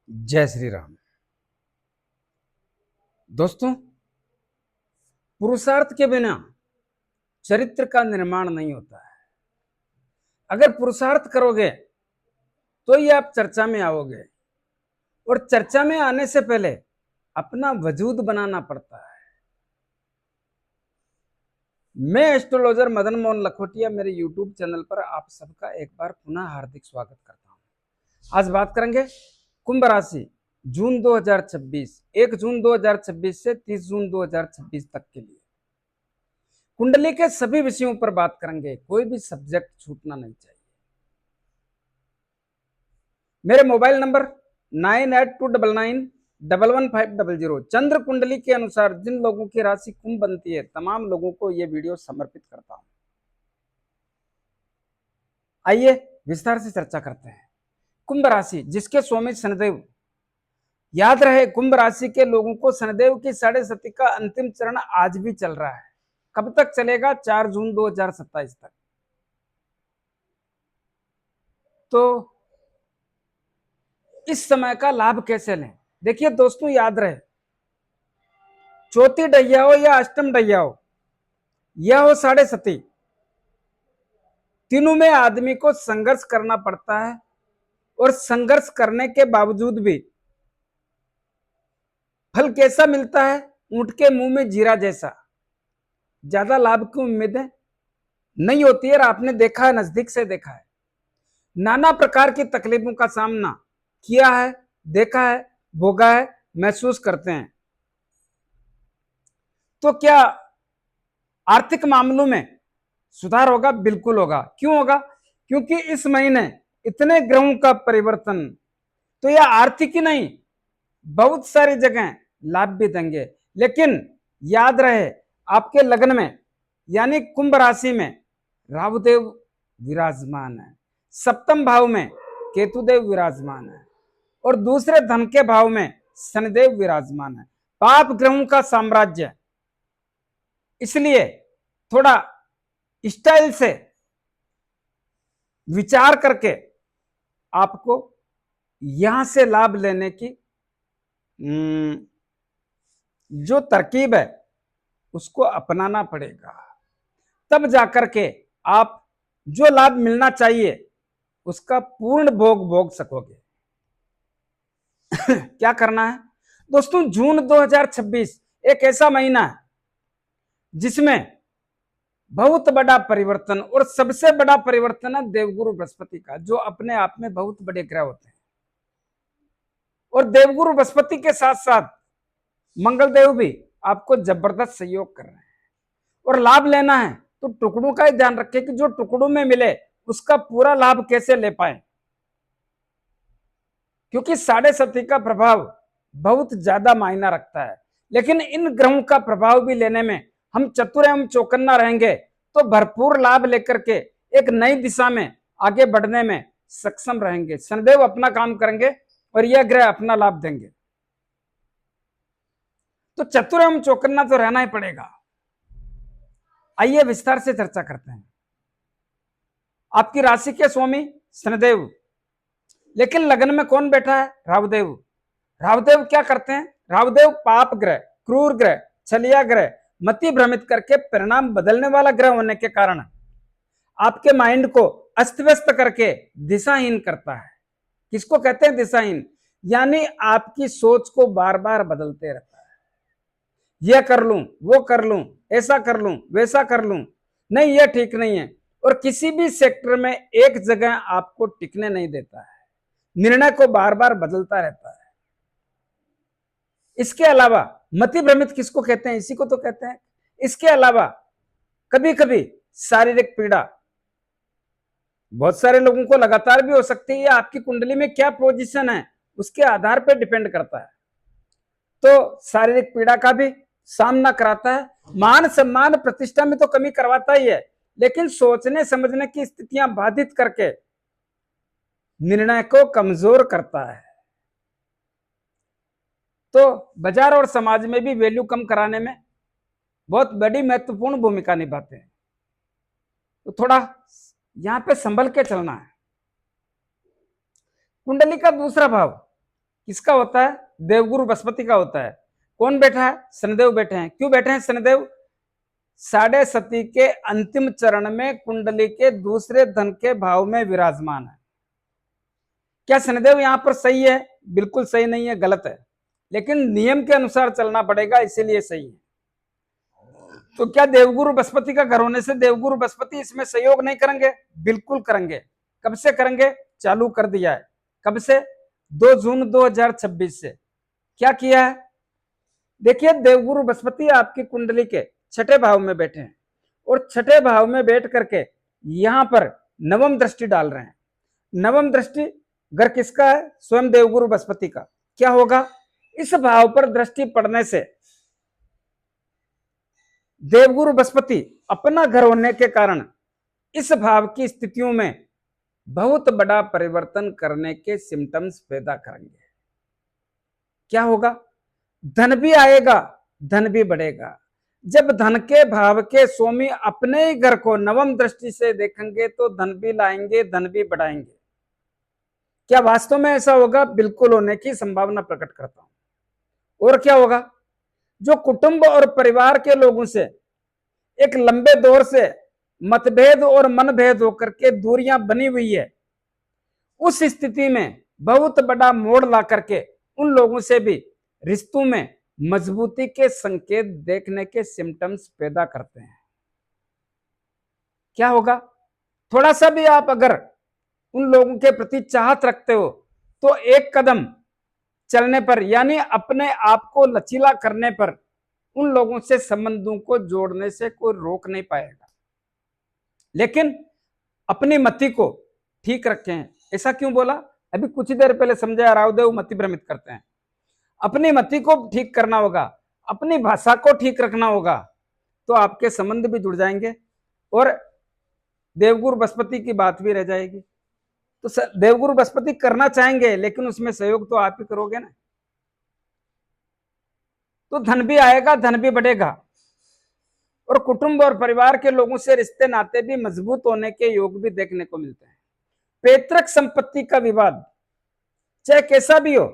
जय श्री राम। दोस्तों, पुरुषार्थ के बिना चरित्र का निर्माण नहीं होता है। अगर पुरुषार्थ करोगे तो ही आप चर्चा में आओगे, और चर्चा में आने से पहले अपना वजूद बनाना पड़ता है। मैं एस्ट्रोलॉजर मदन मोहन लखोटिया, मेरे यूट्यूब चैनल पर आप सबका एक बार पुनः हार्दिक स्वागत करता हूं। आज बात करेंगे कुंभ राशि जून 2026, 1 जून 2026 से 30 जून 2026 तक के लिए कुंडली के सभी विषयों पर बात करेंगे। कोई भी सब्जेक्ट छूटना नहीं चाहिए। मेरे मोबाइल नंबर 9829911500। चंद्र कुंडली के अनुसार जिन लोगों की राशि कुंभ बनती है, तमाम लोगों को यह वीडियो समर्पित करता हूं। आइए विस्तार से चर्चा करते हैं। कुंभ राशि, जिसके स्वामी शनिदेव, याद रहे कुंभ राशि के लोगों को शनिदेव की साढ़े सती का अंतिम चरण आज भी चल रहा है। कब तक चलेगा? 4 जून 2027 तक। तो इस समय का लाभ कैसे लें? देखिए दोस्तों, याद रहे चौथी डैया हो या अष्टम डैया हो या हो साढ़े सती, तीनों में आदमी को संघर्ष करना पड़ता है। और संघर्ष करने के बावजूद भी फल कैसा मिलता है? ऊंट के मुंह में जीरा जैसा। ज्यादा लाभ की उम्मीदें नहीं होती है। और आपने देखा है, नजदीक से देखा है, नाना प्रकार की तकलीफों का सामना किया है, देखा है, भोगा है, महसूस करते हैं। तो क्या आर्थिक मामलों में सुधार होगा? बिल्कुल होगा। क्यों होगा? क्योंकि इस महीने इतने ग्रहों का परिवर्तन, तो यह आर्थिक ही नहीं, बहुत सारी जगह लाभ भी देंगे। लेकिन याद रहे, आपके लग्न में यानी कुंभ राशि में राहुदेव विराजमान है, सप्तम भाव में केतुदेव विराजमान है, और दूसरे धन के भाव में शनिदेव विराजमान है। पाप ग्रहों का साम्राज्य। इसलिए थोड़ा स्टाइल से विचार करके आपको यहां से लाभ लेने की जो तरकीब है उसको अपनाना पड़ेगा। तब जाकर के आप जो लाभ मिलना चाहिए उसका पूर्ण भोग सकोगे। क्या करना है दोस्तों? जून 2026 एक ऐसा महीना है जिसमें बहुत बड़ा परिवर्तन, और सबसे बड़ा परिवर्तन है देवगुरु बृहस्पति का, जो अपने आप में बहुत बड़े ग्रह होते हैं। और देवगुरु बृहस्पति के साथ साथ मंगल देव भी आपको जबरदस्त सहयोग कर रहे हैं। और लाभ लेना है तो टुकड़ों का ही ध्यान रखें कि जो टुकड़ों में मिले उसका पूरा लाभ कैसे ले पाए, क्योंकि साढ़े सती का प्रभाव बहुत ज्यादा मायना रखता है। लेकिन इन ग्रहों का प्रभाव भी लेने में हम चतुर एवं चौकन्ना रहेंगे तो भरपूर लाभ लेकर के एक नई दिशा में आगे बढ़ने में सक्षम रहेंगे। शनिदेव अपना काम करेंगे और यह ग्रह अपना लाभ देंगे। तो चतुर एवं चौकन्ना तो रहना ही पड़ेगा। आइए विस्तार से चर्चा करते हैं। आपकी राशि के स्वामी शनिदेव, लेकिन लग्न में कौन बैठा है? राहुदेव। राहुदेव क्या करते हैं? राहुदेव पाप ग्रह, क्रूर ग्रह, छलिया ग्रह, मति भ्रमित करके परिणाम बदलने वाला ग्रह होने के कारण आपके माइंड को अस्त व्यस्त करके दिशाहीन करता है। किसको कहते हैं दिशाहीन? यानी आपकी सोच को बार बार बदलते रहता है। यह कर लूं, वो कर लूं, ऐसा कर लूं, वैसा कर लूं, नहीं यह ठीक नहीं है। और किसी भी सेक्टर में एक जगह आपको टिकने नहीं देता है, निर्णय को बार बार बदलता रहता है। इसके अलावा मति भ्रमित किसको कहते हैं? इसी को तो कहते हैं। इसके अलावा कभी कभी शारीरिक पीड़ा बहुत सारे लोगों को लगातार भी हो सकती है। आपकी कुंडली में क्या पोजीशन है उसके आधार पर डिपेंड करता है। तो शारीरिक पीड़ा का भी सामना कराता है। मान सम्मान प्रतिष्ठा में तो कमी करवाता ही है, लेकिन सोचने समझने की स्थितियां बाधित करके निर्णय को कमजोर करता है। तो बाजार और समाज में भी वैल्यू कम कराने में बहुत बड़ी महत्वपूर्ण भूमिका निभाते हैं। तो थोड़ा यहां पे संभल के चलना है। कुंडली का दूसरा भाव किसका होता है? देवगुरु बृहस्पति का होता है। कौन बैठा है? शनिदेव बैठे हैं। क्यों बैठे हैं शनिदेव? साढ़े सती के अंतिम चरण में कुंडली के दूसरे धन के भाव में विराजमान है। क्या शनिदेव यहां पर सही है? बिल्कुल सही नहीं है, गलत है, लेकिन नियम के अनुसार चलना पड़ेगा, इसीलिए सही है। तो क्या देवगुरु बृहस्पति का घर होने से देवगुरु बृहस्पति इसमें सहयोग नहीं करेंगे? बिल्कुल करेंगे। कब से करेंगे? चालू कर दिया है। कब से? 2 जून 2026 से। क्या किया है? देखिए, देवगुरु बृहस्पति आपकी कुंडली के छठे भाव में बैठे हैं और छठे भाव में बैठ करके यहां पर नवम दृष्टि डाल रहे हैं। नवम दृष्टि घर किसका है? स्वयं देवगुरु बृहस्पति का। क्या होगा? इस भाव पर दृष्टि पड़ने से देवगुरु बृहस्पति अपना घर होने के कारण इस भाव की स्थितियों में बहुत बड़ा परिवर्तन करने के सिम्टम्स पैदा करेंगे। क्या होगा? धन भी आएगा, धन भी बढ़ेगा। जब धन के भाव के स्वामी अपने ही घर को नवम दृष्टि से देखेंगे तो धन भी लाएंगे, धन भी बढ़ाएंगे। क्या वास्तव में ऐसा होगा? बिल्कुल होने की संभावना प्रकट करता हूं। और क्या होगा? जो कुटुंब और परिवार के लोगों से एक लंबे दौर से मतभेद और मनभेद होकर के दूरियां बनी हुई है, उस स्थिति में बहुत बड़ा मोड़ ला करके उन लोगों से भी रिश्तों में मजबूती के संकेत देखने के सिम्टम्स पैदा करते हैं। क्या होगा? थोड़ा सा भी आप अगर उन लोगों के प्रति चाहत रखते हो तो एक कदम चलने पर, यानी अपने आप को लचीला करने पर, उन लोगों से संबंधों को जोड़ने से कोई रोक नहीं पाएगा। लेकिन अपनी मति को ठीक रखें। ऐसा क्यों बोला? अभी कुछ ही देर पहले समझाया, रावदेव मति भ्रमित करते हैं। अपनी मति को ठीक करना होगा, अपनी भाषा को ठीक रखना होगा, तो आपके संबंध भी जुड़ जाएंगे और देवगुरु बृहस्पति की बात भी रह जाएगी। तो देवगुरु बृहस्पति करना चाहेंगे, लेकिन उसमें सहयोग तो आप ही करोगे ना। तो धन भी आएगा, धन भी बढ़ेगा और कुटुंब और परिवार के लोगों से रिश्ते नाते भी मजबूत होने के योग भी देखने को मिलते हैं। पैतृक संपत्ति का विवाद चाहे कैसा भी हो,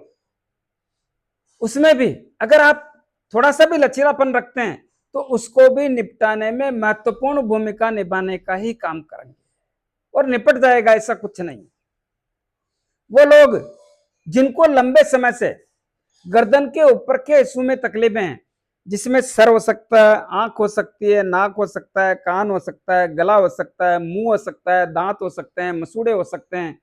उसमें भी अगर आप थोड़ा सा भी लचीलापन रखते हैं तो उसको भी निपटाने में महत्वपूर्ण भूमिका निभाने का ही काम करेंगे और निपट जाएगा, ऐसा कुछ नहीं। वो लोग जिनको लंबे समय से गर्दन के ऊपर के हिस्सों में तकलीफें हैं, जिसमें सर हो सकता है, आंख हो सकती है, नाक हो सकता है, कान हो सकता है, गला हो सकता है, मुंह हो सकता है, दांत हो सकते हैं, मसूड़े हो सकते हैं,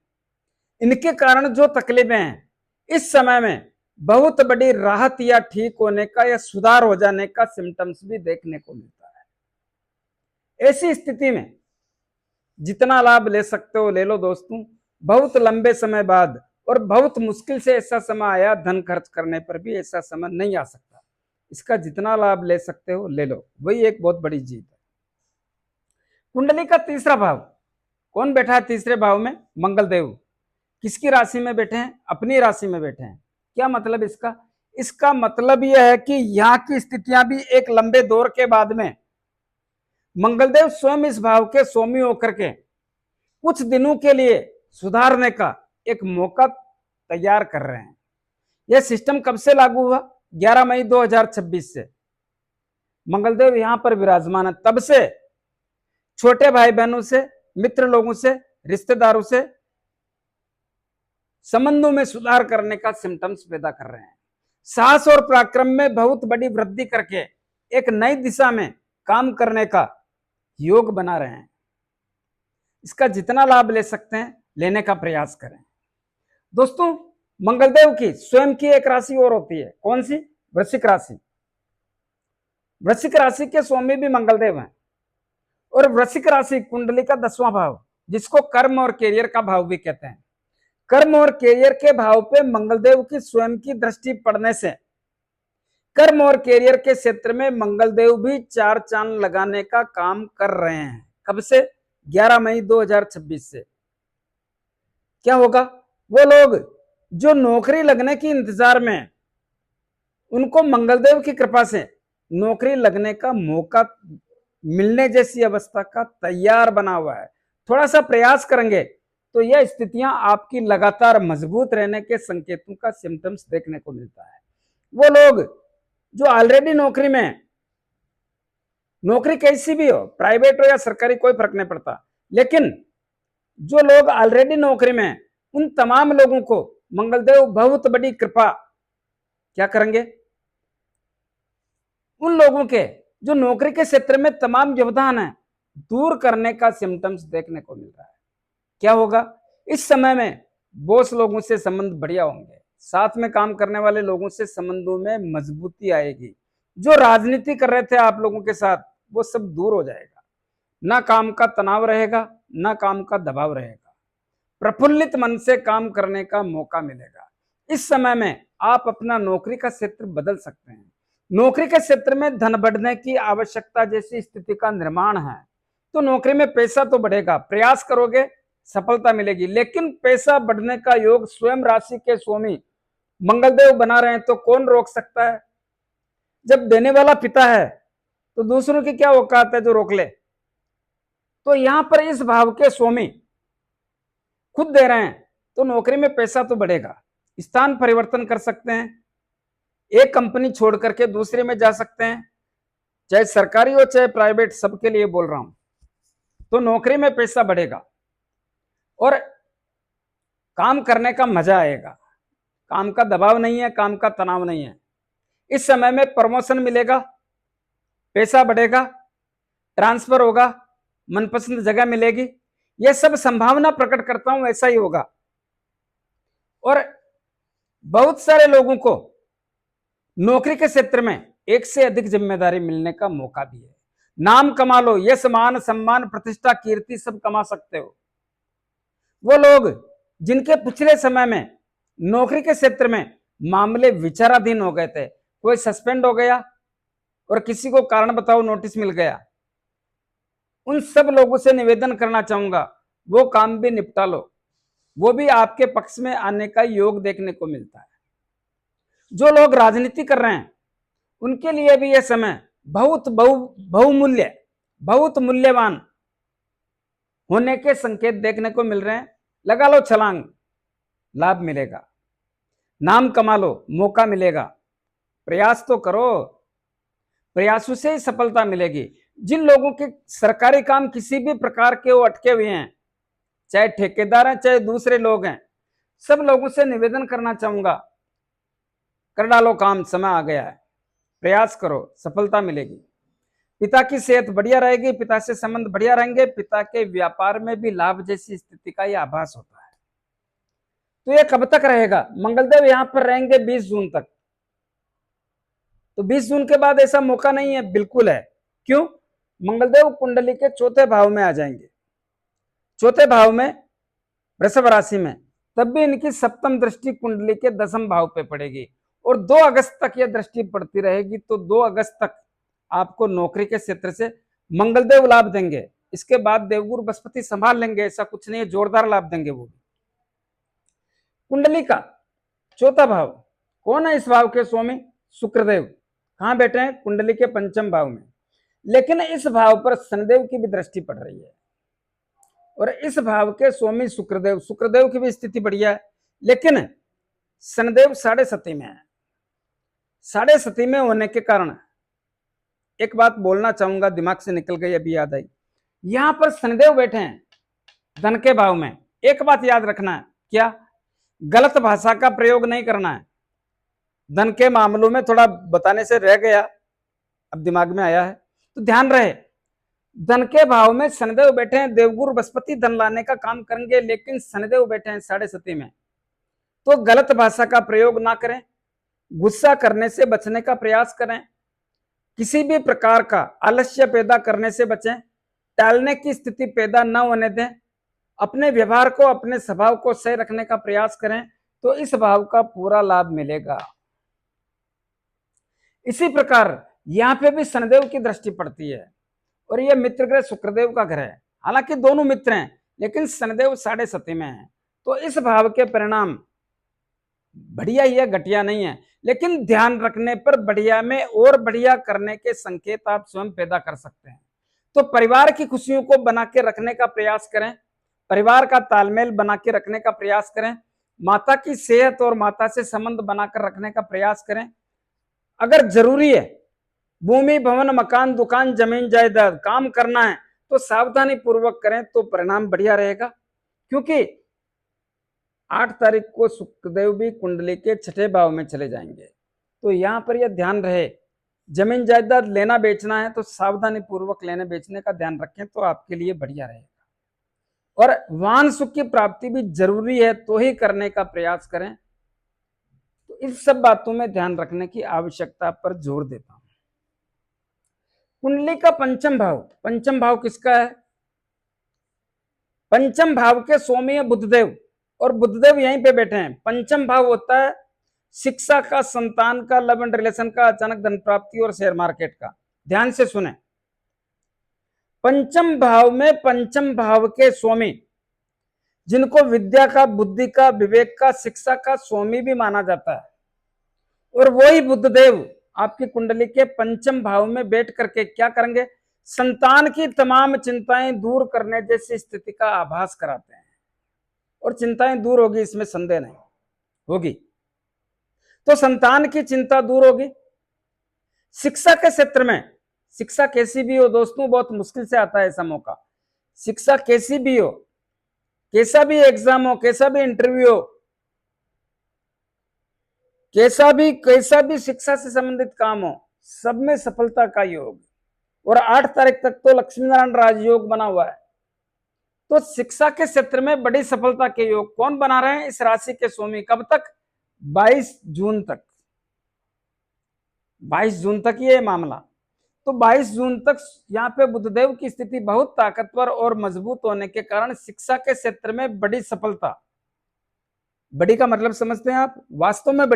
इनके कारण जो तकलीफें हैं, इस समय में बहुत बड़ी राहत या ठीक होने का या सुधार हो जाने का सिम्टम्स भी देखने को मिलता है। ऐसी स्थिति में जितना लाभ ले सकते हो ले लो दोस्तों। बहुत लंबे समय बाद और बहुत मुश्किल से ऐसा समय आया, धन खर्च करने पर भी ऐसा समय नहीं आ सकता। इसका जितना लाभ ले सकते हो ले लो, वही एक बहुत बड़ी जीत है। कुंडली का तीसरा भाव, कौन बैठा है तीसरे भाव में? मंगल देव। किसकी राशि में बैठे हैं? अपनी राशि में बैठे हैं। क्या मतलब इसका? इसका मतलब यह है कि यहाँ की स्थितियां भी एक लंबे दौर के बाद में मंगलदेव स्वयं इस भाव के स्वामी होकर के कुछ दिनों के लिए सुधारने का एक मौका तैयार कर रहे हैं। यह सिस्टम कब से लागू हुआ? 11 मई 2026 से मंगलदेव यहां पर विराजमान है। तब से छोटे भाई बहनों से, मित्र लोगों से, रिश्तेदारों से संबंधों में सुधार करने का सिम्टम्स पैदा कर रहे हैं। साहस और पराक्रम में बहुत बड़ी वृद्धि करके एक नई दिशा में काम करने का योग बना रहे हैं। इसका जितना लाभ ले सकते हैं लेने का प्रयास करें। दोस्तों, मंगलदेव की स्वयं की एक राशि और होती है। कौन सी? वृश्चिक राशि। वृश्चिक राशि के स्वामी भी मंगलदेव हैं और वृश्चिक राशि कुंडली का 10वां भाव, जिसको कर्म और कैरियर का भाव भी कहते हैं। कर्म और कैरियर के भाव पे मंगलदेव की स्वयं की दृष्टि पड़ने से कर्म और कैरियर के क्षेत्र में मंगलदेव भी चार चांद लगाने का काम कर रहे हैं। कब से? 11 मई 2026 से। क्या होगा? वो लोग जो नौकरी लगने की इंतजार में, उनको मंगलदेव की कृपा से नौकरी लगने का मौका मिलने जैसी अवस्था का तैयार बना हुआ है। थोड़ा सा प्रयास करेंगे तो यह स्थितियां आपकी लगातार मजबूत रहने के संकेतों का सिम्टम्स देखने को मिलता है। वो लोग जो ऑलरेडी नौकरी में, नौकरी कैसी भी हो, प्राइवेट हो या सरकारी, कोई फर्क नहीं पड़ता, लेकिन जो लोग ऑलरेडी नौकरी में, उन तमाम लोगों को मंगलदेव बहुत बड़ी कृपा क्या करेंगे, उन लोगों के जो नौकरी के क्षेत्र में तमाम व्यवधान है दूर करने का सिम्टम्स देखने को मिल रहा है। क्या होगा इस समय में, बॉस लोगों से संबंध बढ़िया होंगे, साथ में काम करने वाले लोगों से संबंधों में मजबूती आएगी। जो राजनीति कर रहे थे आप लोगों के साथ वो सब दूर हो जाएगा, ना काम का तनाव रहेगा, ना काम का दबाव रहेगा, प्रफुल्लित मन से काम करने का मौका मिलेगा। इस समय में आप अपना नौकरी का क्षेत्र बदल सकते हैं। नौकरी के क्षेत्र में धन बढ़ने की आवश्यकता जैसी स्थिति का निर्माण है, तो नौकरी में पैसा तो बढ़ेगा, प्रयास करोगे सफलता मिलेगी, लेकिन पैसा बढ़ने का योग स्वयं राशि के स्वामी मंगलदेव बना रहे हैं तो कौन रोक सकता है। जब देने वाला पिता है तो दूसरों की क्या औकात है जो रोक ले। तो यहां पर इस भाव के स्वामी खुद दे रहे हैं तो नौकरी में पैसा तो बढ़ेगा, स्थान परिवर्तन कर सकते हैं, एक कंपनी छोड़ करके दूसरे में जा सकते हैं, चाहे सरकारी हो चाहे प्राइवेट, सबके लिए बोल रहा हूं। तो नौकरी में पैसा बढ़ेगा और काम करने का मजा आएगा, काम का दबाव नहीं है, काम का तनाव नहीं है। इस समय में प्रमोशन मिलेगा, पैसा बढ़ेगा, ट्रांसफर होगा, मनपसंद जगह मिलेगी, यह सब संभावना प्रकट करता हूं ऐसा ही होगा। और बहुत सारे लोगों को नौकरी के क्षेत्र में एक से अधिक जिम्मेदारी मिलने का मौका भी है। नाम कमा लो, यश मान सम्मान प्रतिष्ठा कीर्ति सब कमा सकते हो। वो लोग जिनके पिछले समय में नौकरी के क्षेत्र में मामले विचाराधीन हो गए थे, कोई सस्पेंड हो गया और किसी को कारण बताओ नोटिस मिल गया, उन सब लोगों से निवेदन करना चाहूंगा वो काम भी निपटा लो, वो भी आपके पक्ष में आने का योग देखने को मिलता है। जो लोग राजनीति कर रहे हैं उनके लिए भी यह समय बहुत बहुमूल्य, बहुत मूल्यवान होने के संकेत देखने को मिल रहे हैं। लगा लो छलांग, लाभ मिलेगा, नाम कमा लो, मौका मिलेगा, प्रयास तो करो, प्रयासों से ही सफलता मिलेगी। जिन लोगों के सरकारी काम किसी भी प्रकार के वो अटके हुए हैं, चाहे ठेकेदार हैं चाहे दूसरे लोग हैं, सब लोगों से निवेदन करना चाहूंगा कर डालो काम, समय आ गया है, प्रयास करो, सफलता मिलेगी। पिता की सेहत बढ़िया रहेगी, पिता से संबंध बढ़िया रहेंगे, पिता के व्यापार में भी लाभ जैसी स्थिति का यह आभास होता है। तो ये कब तक रहेगा, मंगलदेव यहां पर रहेंगे 20 जून तक, तो 20 जून के बाद ऐसा मौका नहीं है, बिल्कुल है। क्यों, मंगलदेव कुंडली के चौथे भाव में आ जाएंगे, चौथे भाव में वृषभ राशि में, तब भी इनकी सप्तम दृष्टि कुंडली के 10वें भाव पे पड़ेगी और 2 अगस्त तक यह दृष्टि पड़ती रहेगी। तो 2 अगस्त तक आपको नौकरी के क्षेत्र से मंगलदेव लाभ देंगे, इसके बाद देवगुरु बृहस्पति संभाल लेंगे, ऐसा कुछ नहीं है, जोरदार लाभ देंगे वो भी। कुंडली का चौथा भाव कौन है, इस भाव के स्वामी शुक्रदेव, कहां बैठे हैं, कुंडली के 5वें भाव में, लेकिन इस भाव पर शनिदेव की भी दृष्टि पड़ रही है और इस भाव के स्वामी शुक्रदेव, शुक्रदेव की भी स्थिति बढ़िया है, लेकिन शनिदेव 7.5 में है। 7.5 में होने के कारण एक बात बोलना चाहूंगा, दिमाग से निकल गई अभी याद आई, यहां पर शनिदेव बैठे हैं धन के भाव में। एक बात याद रखना है, क्या, गलत भाषा का प्रयोग नहीं करना है। धन के मामलों में थोड़ा बताने से रह गया, अब दिमाग में आया है तो ध्यान रहे। धन के भाव में शनिदेव बैठे हैं, देवगुरु बृहस्पति धन लाने का काम करेंगे, लेकिन शनिदेव बैठे हैं 7.5 में, तो गलत भाषा का प्रयोग ना करें, गुस्सा करने से बचने का प्रयास करें, किसी भी प्रकार का आलस्य पैदा करने से बचें, टालने की स्थिति पैदा न होने दें, अपने व्यवहार को, अपने स्वभाव को सही रखने का प्रयास करें, तो इस भाव का पूरा लाभ मिलेगा। इसी प्रकार यहां पे भी शनिदेव की दृष्टि पड़ती है और यह मित्र ग्रह शुक्रदेव का घर है, हालांकि दोनों मित्र हैं लेकिन शनिदेव 7.5 में है, तो इस भाव के परिणाम बढ़िया ही है, घटिया नहीं है, लेकिन ध्यान रखने पर बढ़िया में और बढ़िया करने के संकेत आप स्वयं पैदा कर सकते हैं। तो परिवार की खुशियों को बना के रखने का प्रयास करें, परिवार का तालमेल बना के रखने का प्रयास करें, माता की सेहत और माता से संबंध बनाकर रखने का प्रयास करें। अगर जरूरी है भूमि भवन मकान दुकान जमीन जायदाद काम करना है तो सावधानी पूर्वक करें तो परिणाम बढ़िया रहेगा, क्योंकि 8 तारीख को शुक्रदेव भी कुंडली के 6ठे भाव में चले जाएंगे। तो यहां पर यह ध्यान रहे, जमीन जायदाद लेना बेचना है तो सावधानी पूर्वक लेने बेचने का ध्यान रखें तो आपके लिए बढ़िया रहेगा। और वाहन सुख की प्राप्ति भी जरूरी है तो ही करने का प्रयास करें। तो इस सब बातों में ध्यान रखने की आवश्यकता पर जोर देता हूं। कुंडली का पंचम भाव किसका है? पंचम भाव के स्वामी है बुधदेव, और बुधदेव यहीं पे बैठे हैं। पंचम भाव होता है शिक्षा का, संतान का, लव एंड रिलेशन का, अचानक धन प्राप्ति और शेयर मार्केट का। ध्यान से सुने, पंचम भाव में पंचम भाव के स्वामी जिनको विद्या का, बुद्धि का, विवेक का, शिक्षा का स्वामी भी माना जाता है, और वही बुधदेव आपकी कुंडली के पंचम भाव में बैठ करके क्या करेंगे? संतान की तमाम चिंताएं दूर करने जैसी स्थिति का आभास कराते हैं, और चिंताएं दूर होगी इसमें संदेह नहीं होगी। तो संतान की चिंता दूर होगी। शिक्षा के क्षेत्र में, शिक्षा कैसी भी हो दोस्तों, बहुत मुश्किल से आता है ऐसा मौका। शिक्षा कैसी भी हो, कैसा भी एग्जाम हो, कैसा भी इंटरव्यू हो, कैसा भी शिक्षा से संबंधित काम हो, सब में सफलता का योग। और 8 तारीख तक तो लक्ष्मी नारायण राजयोग बना हुआ है। तो शिक्षा के क्षेत्र में बड़ी सफलता के योग कौन बना रहे हैं? इस राशि के स्वामी। कब तक? 22 जून तक। 22 जून तक ये मामला। तो 22 जून तक यहाँ पे बुधदेव की स्थिति बहुत ताकतवर और मजबूत होने के कारण शिक्षा के क्षेत्र में बड़ी सफलता। बड़ी का मतलब समझते हैं आप? वास्तव में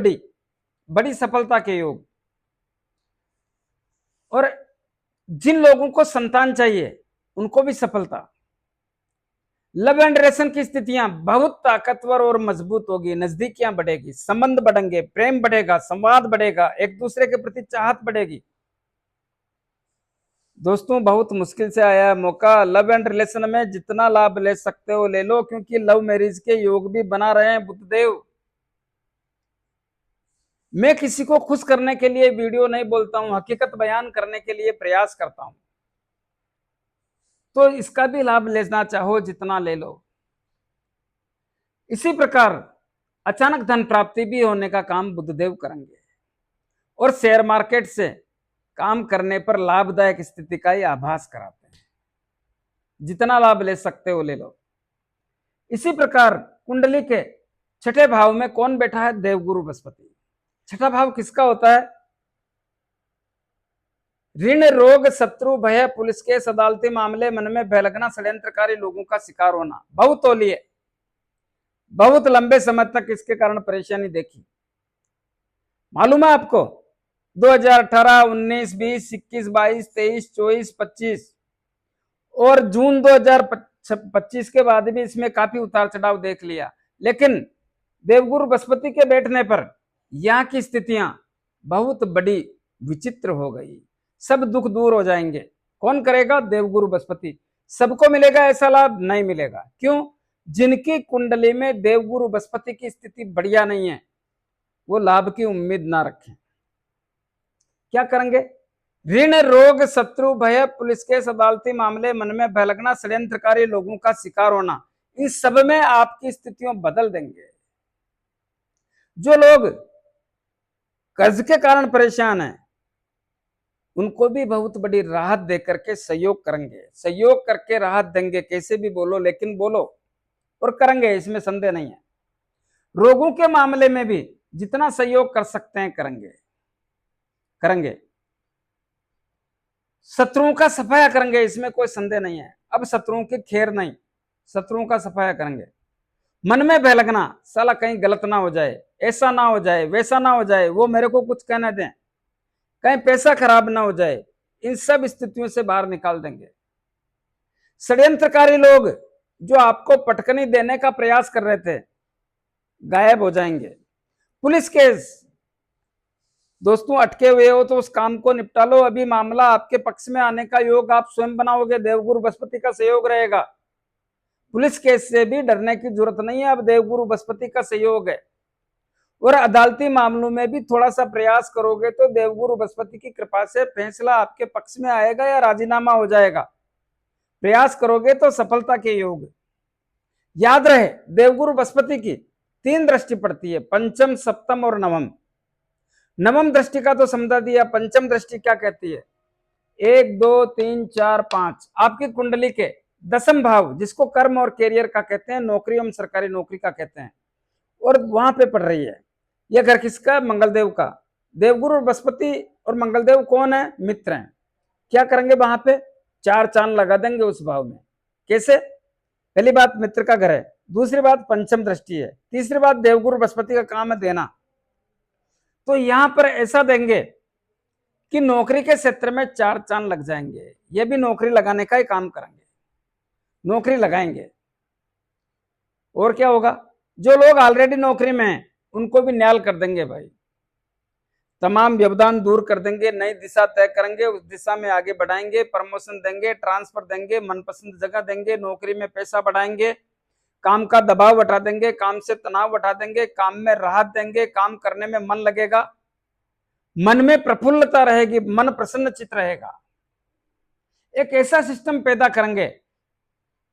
बड़ी सफलता के योग। और जिन लोगों को संतान चाहिए उनको भी सफलता। लव एंड रिलेशन की स्थितियां बहुत ताकतवर और मजबूत होगी, नजदीकियां बढ़ेगी, संबंध बढ़ेंगे, प्रेम बढ़ेगा, संवाद बढ़ेगा, एक दूसरे के प्रति चाहत बढ़ेगी। दोस्तों बहुत मुश्किल से आया मौका। लव एंड रिलेशन में जितना लाभ ले सकते हो ले लो, क्योंकि लव मैरिज के योग भी बना रहे हैं बुधदेव। मैं किसी को खुश करने के लिए वीडियो नहीं बोलता हूं, हकीकत बयान करने के लिए प्रयास करता हूं। तो इसका भी लाभ लेना चाहो जितना ले लो। इसी प्रकार अचानक धन प्राप्ति भी होने का काम बुधदेव करेंगे, और शेयर मार्केट से काम करने पर लाभदायक स्थिति का ही आभास कराते हैं। जितना लाभ ले सकते हो ले लो। इसी प्रकार कुंडली के 6ठे भाव में कौन बैठा है? देवगुरु बृहस्पति। 6ठा भाव किसका होता है? ऋण रोग शत्रु भय पुलिस केस अदालती मामले मन में भय लगना षड्यंत्रकारी लोगों का शिकार होना बहुत होली है। बहुत लंबे समय तक इसके कारण परेशानी देखी। मालूम है आपको 2018, 19, 20, 21, 22, 23, 24, 25 और जून 2025 के बाद भी इसमें काफी उतार चढ़ाव देख लिया, लेकिन देवगुरु बृहस्पति के बैठने पर यहाँ की स्थितियां बहुत बड़ी विचित्र हो गई। सब दुख दूर हो जाएंगे। कौन करेगा? देवगुरु बृहस्पति। सबको मिलेगा ऐसा लाभ? नहीं मिलेगा। क्यों? जिनकी कुंडली में देवगुरु बृहस्पति की स्थिति बढ़िया नहीं है वो लाभ की उम्मीद ना रखें। क्या करेंगे? ऋण रोग शत्रु भय पुलिस केस अदालती मामले मन में भय लगना षड्यंत्रकारी लोगों का शिकार होना, इन सब में आपकी स्थितियों बदल देंगे। जो लोग कर्ज के कारण परेशान हैं उनको भी बहुत बड़ी राहत देकर के सहयोग करेंगे, सहयोग करके राहत देंगे। कैसे भी बोलो लेकिन बोलो और करेंगे, इसमें संदेह नहीं है। रोगों के मामले में भी जितना सहयोग कर सकते हैं करेंगे। शत्रुओं का सफाया करेंगे, इसमें कोई संदेह नहीं है। अब शत्रुओं की खैर नहीं, शत्रुओं का सफाया करेंगे। मन में भय लगना, साला कहीं गलत ना हो जाए, ऐसा ना हो जाए, वैसा ना हो जाए, वो मेरे को कुछ कहना दें, कहीं पैसा खराब ना हो जाए, इन सब स्थितियों से बाहर निकाल देंगे। षड्यंत्रकारी लोग जो आपको पटकनी देने का प्रयास कर रहे थे गायब हो जाएंगे। पुलिस केस दोस्तों अटके हुए हो तो उस काम को निपटा लो, अभी मामला आपके पक्ष में आने का योग आप स्वयं बनाओगे। देवगुरु बृहस्पति का सहयोग रहेगा। पुलिस केस से भी डरने की जरूरत नहीं है, अब देवगुरु बृहस्पति का सहयोग है। और अदालती मामलों में भी थोड़ा सा प्रयास करोगे तो देवगुरु बृहस्पति की कृपा से फैसला आपके पक्ष में आएगा या राजीनामा हो जाएगा। प्रयास करोगे तो सफलता के योग। याद रहे, देवगुरु बृहस्पति की 3 दृष्टि पड़ती है, पंचम, सप्तम और नवम। नवम दृष्टि का तो समझा दिया, पंचम दृष्टि क्या कहती है? 1 2 3 4 5 आपकी कुंडली के 10वें भाव, जिसको कर्म और कैरियर का कहते हैं, नौकरी एवं सरकारी नौकरी का कहते हैं, और वहां पे पड़ रही है। यह घर किसका? मंगलदेव का। देवगुरु बृहस्पति और मंगलदेव कौन है? मित्र हैं। क्या करेंगे वहां पे? 4 चांद लगा देंगे उस भाव में। कैसे? पहली बात मित्र का घर है, दूसरी बात पंचम दृष्टि है, तीसरी बात देवगुरु बृहस्पति का काम है देना। तो यहां पर ऐसा देंगे कि नौकरी के क्षेत्र में 4 चांद लग जाएंगे। ये भी नौकरी लगाने का ही काम करेंगे, नौकरी लगाएंगे। और क्या होगा? जो लोग ऑलरेडी नौकरी में हैं उनको भी न्याल कर देंगे भाई, तमाम व्यवधान दूर कर देंगे, नई दिशा तय करेंगे, उस दिशा में आगे बढ़ाएंगे, प्रमोशन देंगे, ट्रांसफर देंगे, मनपसंद जगह देंगे, नौकरी में पैसा बढ़ाएंगे, काम का दबाव हटा देंगे, काम से तनाव हटा देंगे, काम में राहत देंगे, काम करने में मन लगेगा, मन में प्रफुल्लता रहेगी, मन प्रसन्न चित रहेगा। एक ऐसा सिस्टम पैदा करेंगे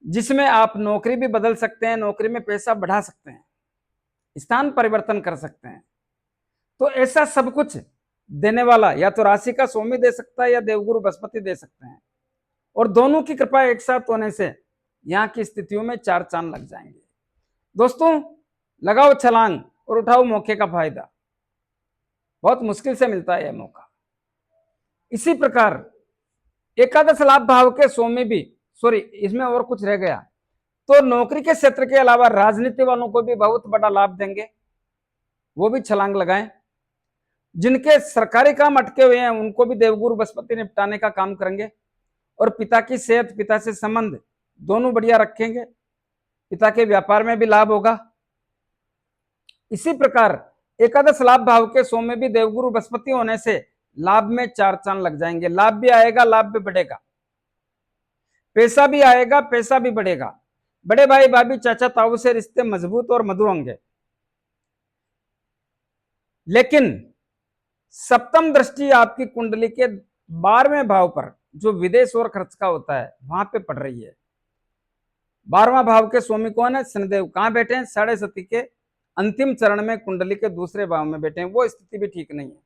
जिसमें आप नौकरी भी बदल सकते हैं, नौकरी में पैसा बढ़ा सकते हैं, स्थान परिवर्तन कर सकते हैं। तो ऐसा सब कुछ देने वाला या तो राशि का स्वामी दे सकता है या देवगुरु बृहस्पति दे सकते हैं, और दोनों की कृपा एक साथ होने से यहाँ की स्थितियों में 4 चांद लग जाएंगे। दोस्तों, लगाओ छलांग और उठाओ मौके का फायदा, बहुत मुश्किल से मिलता है यह मौका। इसी प्रकार एकादश लाभ भाव के स्वामी भी, सॉरी इसमें और कुछ रह गया, तो नौकरी के क्षेत्र के अलावा राजनीति वालों को भी बहुत बड़ा लाभ देंगे, वो भी छलांग लगाएं। जिनके सरकारी काम अटके हुए हैं उनको भी देवगुरु बृहस्पति निपटाने का काम करेंगे, और पिता की सेहत, पिता से संबंध दोनों बढ़िया रखेंगे, पिता के व्यापार में भी लाभ होगा। इसी प्रकार एकादश लाभ भाव के स्वामी में भी देवगुरु बृहस्पति होने से लाभ में 4 चांद लग जाएंगे। लाभ भी आएगा, लाभ भी बढ़ेगा, पैसा भी आएगा, पैसा भी बढ़ेगा, बड़े भाई भाभी चाचा ताऊ से रिश्ते मजबूत और मधुर होंगे। लेकिन सप्तम दृष्टि आपकी कुंडली के 12वें भाव पर, जो विदेश और खर्च का होता है, वहां पे पड़ रही है। 12वां भाव के स्वामी कौन है? शनिदेव। कहां बैठे हैं? साढ़े सती के अंतिम चरण में कुंडली के दूसरे भाव में बैठे हैं, वो स्थिति भी ठीक नहीं है।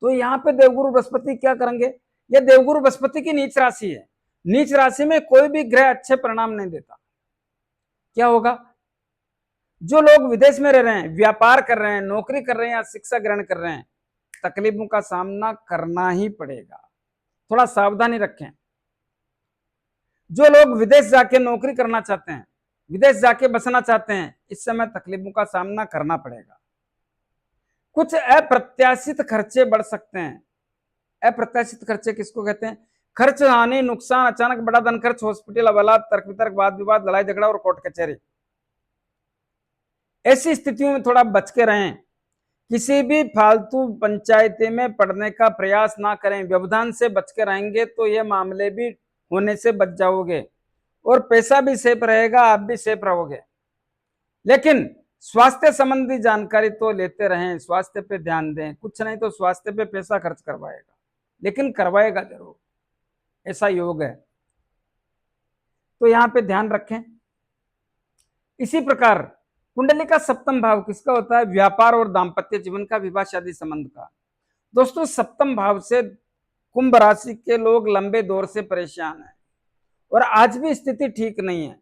तो यहाँ पे देवगुरु बृहस्पति क्या करेंगे? ये देवगुरु बृहस्पति की नीच राशि है, नीच राशि में कोई भी ग्रह अच्छे परिणाम नहीं देता। क्या होगा? जो लोग विदेश में रह रहे हैं, व्यापार कर रहे हैं, नौकरी कर रहे हैं या शिक्षा ग्रहण कर रहे हैं, तकलीफों का सामना करना ही पड़ेगा, थोड़ा सावधानी रखें। जो लोग विदेश जाके नौकरी करना चाहते हैं, विदेश जाके बसना चाहते हैं, इस समय तकलीफों का सामना करना पड़ेगा। कुछ अप्रत्याशित खर्चे बढ़ सकते हैं। अप्रत्याशित खर्चे किसको कहते हैं? खर्च, हानि, नुकसान, अचानक बड़ा धन खर्च, हॉस्पिटल, हवालात, तर्क वितर्क, वाद विवाद, लड़ाई झगड़ा और कोर्ट कचहरी। ऐसी स्थितियों में थोड़ा बच के रहें। किसी भी फालतू पंचायती में पढ़ने का प्रयास ना करें। व्यवधान से बच के रहेंगे तो ये मामले भी होने से बच जाओगे, और पैसा भी सेफ रहेगा, आप भी सेफ रहोगे। लेकिन स्वास्थ्य संबंधी जानकारी तो लेते रहें, स्वास्थ्य पे ध्यान दें। कुछ नहीं तो स्वास्थ्य पे पैसा खर्च करवाएगा, लेकिन करवाएगा जरूर, ऐसा योग है, तो यहां पे ध्यान रखें। इसी प्रकार कुंडली का सप्तम भाव किसका होता है? व्यापार और दाम्पत्य जीवन का, विवाह शादी संबंध का। दोस्तों, सप्तम भाव से कुंभ राशि के लोग लंबे दौर से परेशान हैं, और आज भी स्थिति ठीक नहीं है।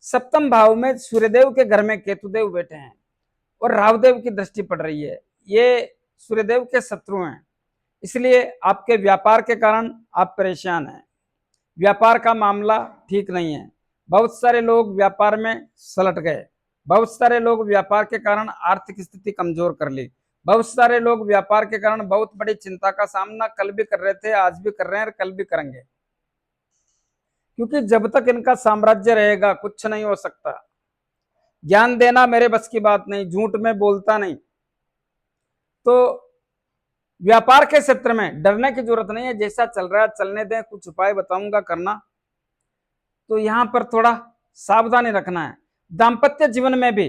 सप्तम भाव में सूर्यदेव के घर में केतुदेव बैठे हैं, और राहुदेव की दृष्टि पड़ रही है। ये सूर्यदेव के शत्रु हैं, इसलिए आपके व्यापार के कारण आप परेशान हैं। व्यापार का मामला ठीक नहीं है। बहुत सारे लोग व्यापार में सलट गए, बहुत सारे लोग व्यापार के कारण आर्थिक स्थिति कमजोर कर ली, बहुत सारे लोग व्यापार के कारण बहुत बड़ी चिंता का सामना कल भी कर रहे थे, आज भी कर रहे हैं और कल भी करेंगे। क्योंकि जब तक इनका साम्राज्य रहेगा कुछ नहीं हो सकता। ज्ञान देना मेरे बस की बात नहीं, झूठ में बोलता नहीं। तो व्यापार के क्षेत्र में डरने की जरूरत नहीं है, जैसा चल रहा है चलने दें। कुछ उपाय बताऊंगा करना, तो यहां पर थोड़ा सावधानी रखना है। दाम्पत्य जीवन में भी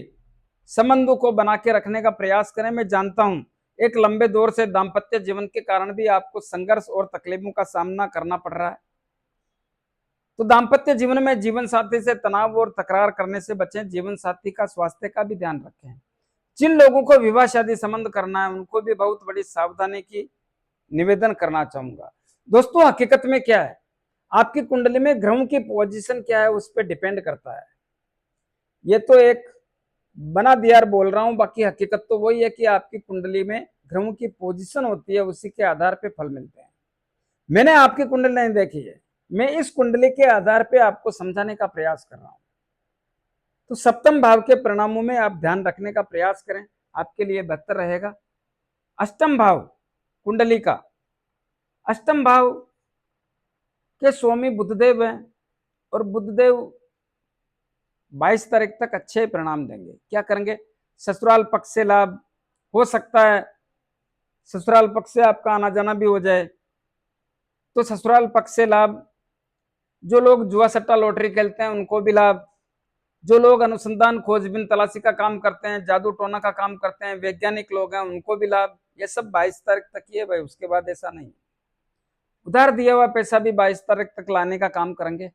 संबंधों को बना के रखने का प्रयास करें। मैं जानता हूं एक लंबे दौर से दाम्पत्य जीवन के कारण भी आपको संघर्ष और तकलीफों का सामना करना पड़ रहा है। तो दाम्पत्य जीवन में जीवन साथी से तनाव और तकरार करने से बचें। जीवन साथी का स्वास्थ्य का भी ध्यान रखें। जिन लोगों को विवाह शादी संबंध करना है उनको भी बहुत बड़ी सावधानी की निवेदन करना चाहूंगा। दोस्तों हकीकत में क्या है, आपकी कुंडली में ग्रहों की पोजीशन क्या है उस पर डिपेंड करता है। ये तो एक बना दियार बोल रहा हूं, बाकी हकीकत तो वही है कि आपकी कुंडली में ग्रहों की पोजीशन होती है, उसी के आधार पे फल मिलते हैं। मैंने आपकी कुंडली नहीं देखी है, मैं इस कुंडली के आधार पे आपको समझाने का प्रयास कर रहा हूं। तो सप्तम भाव के परिणामों में आप ध्यान रखने का प्रयास करें, आपके लिए बेहतर रहेगा। अष्टम भाव कुंडली का, अष्टम भाव के स्वामी बुधदेव हैं और बुधदेव 22 तारीख तक अच्छे परिणाम देंगे। क्या करेंगे, ससुराल पक्ष से लाभ हो सकता है, ससुराल पक्ष से आपका आना जाना भी हो जाए तो ससुराल पक्ष से लाभ। जो लोग जुआ सट्टा लॉटरी खेलते हैं उनको भी लाभ। जो लोग अनुसंधान खोजबीन तलाशी का काम करते हैं, जादू टोना का काम करते हैं, वैज्ञानिक लोग हैं, उनको भी लाभ। ये सब 22 तारीख तक ही है भाई, उसके बाद ऐसा नहीं। उधार दिया हुआ पैसा भी 22 तारीख तक लाने का काम करेंगे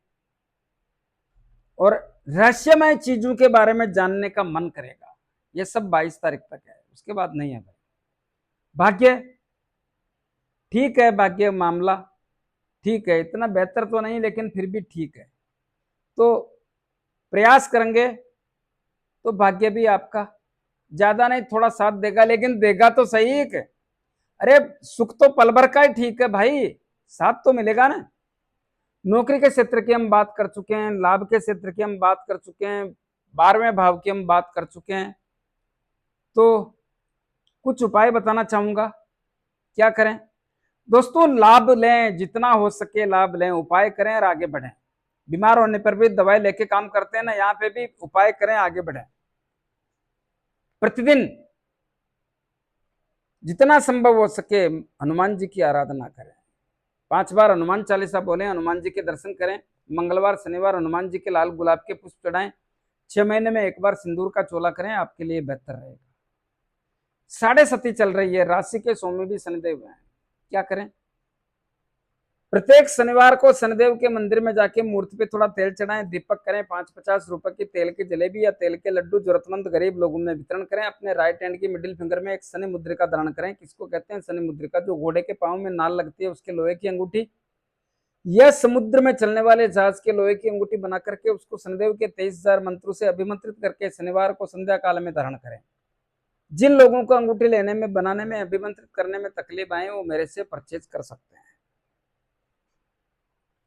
और रहस्यमय चीजों के बारे में जानने का मन करेगा। ये सब 22 तारीख तक है, उसके बाद नहीं है भाई। भाग्य ठीक है, भाग्य मामला ठीक है, इतना बेहतर तो नहीं लेकिन फिर भी ठीक है। तो प्रयास करेंगे तो भाग्य भी आपका ज्यादा नहीं थोड़ा साथ देगा, लेकिन देगा तो सही है। अरे सुख तो पल भर का ही ठीक है भाई, साथ तो मिलेगा ना। नौकरी के क्षेत्र की हम बात कर चुके हैं, लाभ के क्षेत्र की हम बात कर चुके हैं, 12वें भाव की हम बात कर चुके हैं। तो कुछ उपाय बताना चाहूंगा, क्या करें दोस्तों, लाभ लें, जितना हो सके लाभ लें, उपाय करें और आगे बढ़ें। बीमार होने पर भी दवाई लेके काम करते हैं ना, यहाँ पे भी उपाय करें, आगे बढ़ें। प्रतिदिन जितना संभव हो सके हनुमान जी की आराधना करें। 5 बार हनुमान चालीसा बोलें, हनुमान जी के दर्शन करें। मंगलवार शनिवार हनुमान जी के लाल गुलाब के पुष्प चढ़ाएं। 6 महीने में एक बार सिंदूर का चोला करें, आपके लिए बेहतर रहेगा। साढ़े सती चल रही है, राशि के स्वामी भी शनिदेव हैं। क्या करें, प्रत्येक शनिवार को शनिदेव के मंदिर में जाके मूर्ति पे थोड़ा तेल चढ़ाएं, दीपक करें, 5-50 रुपए की तेल की जलेबी या तेल के लड्डू जरूरतमंद गरीब लोगों में वितरण करें। अपने राइट हैंड की मिडिल फिंगर में एक शनि मुद्रिका धारण करें। किसको कहते हैं शनि मुद्रिका, जो घोड़े के पांव में नाल लगती है उसके लोहे की अंगूठी, यह समुद्र में चलने वाले जहाज के लोहे की अंगूठी बना करके उसको शनिदेव के 23,000 मंत्रों से अभिमंत्रित करके शनिवार को संध्या काल में धारण करें। जिन लोगों को अंगूठी लेने में, बनाने में, अभिमंत्रित करने में तकलीफ आए वो मेरे से परचेज कर सकते हैं।